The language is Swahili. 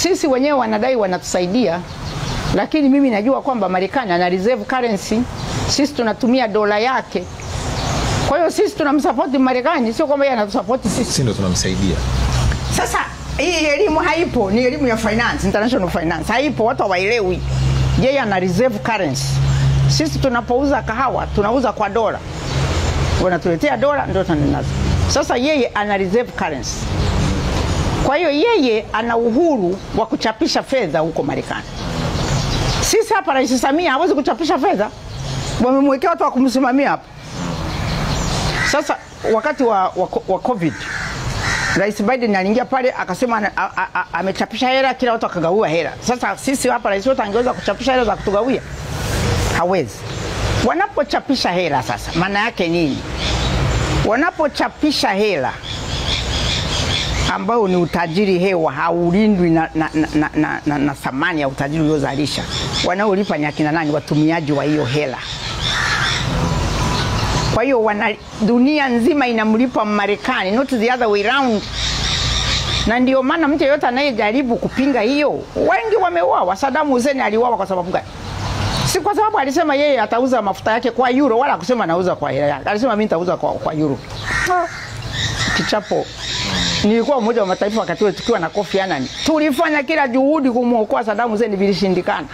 Sisi wenyewe wanadai wanatusaidia, lakini mimi najua kwamba Marekani ana reserve currency, sisi tunatumia dola yake. Kwa hiyo sisi tunamsupport Marekani, sio kwamba yeye anatusupport sisi. Sisi ndio tunamsaidia. Sasa hii elimu haipo, ni elimu ya finance, international finance. Haipo, watu hawaelewi. Yeye ana reserve currency. Sisi tunapouza kahawa, tunauza kwa dola. Wanatuletea dola ndio tunanazo. Sasa yeye ana reserve currency. Kwa hiyo yeye ana uhuru wa kuchapisha fedha huko Marekani. Sisi hapa Rais Samia hawezi kuchapisha fedha. Wamemwekea watu wa kumsimamia hapa. Sasa wakati wa COVID, Rais Biden aliingia pale akasema amechapisha hela, kila watu akagawiwa hela. Sasa sisi hapa rais wetu angeweza kuchapisha hela za kutugawia? Hawezi. Wanapochapisha hela sasa, maana yake nini? Wanapochapisha hela ambao ni utajiri hewa, haulindwi na thamani ya utajiri uliozalisha. Wanaolipa ni akina nani? Watumiaji wa hiyo hela. Kwa hiyo dunia nzima inamlipa Marekani, not the other way round. Na ndio maana mtu yeyote anayejaribu kupinga hiyo, wengi wameuawa. Saddam Hussein aliuawa kwa sababu gani? Si kwa sababu alisema yeye atauza mafuta yake kwa euro, wala kusema anauza kwa hela yake. Alisema mimi nitauza kwa euro. Kichapo. Nilikuwa mmoja wa mataifa wakati tukiwa na Kofi Annan. Tulifanya kila juhudi kumuokoa Saddam Hussein, vilishindikana.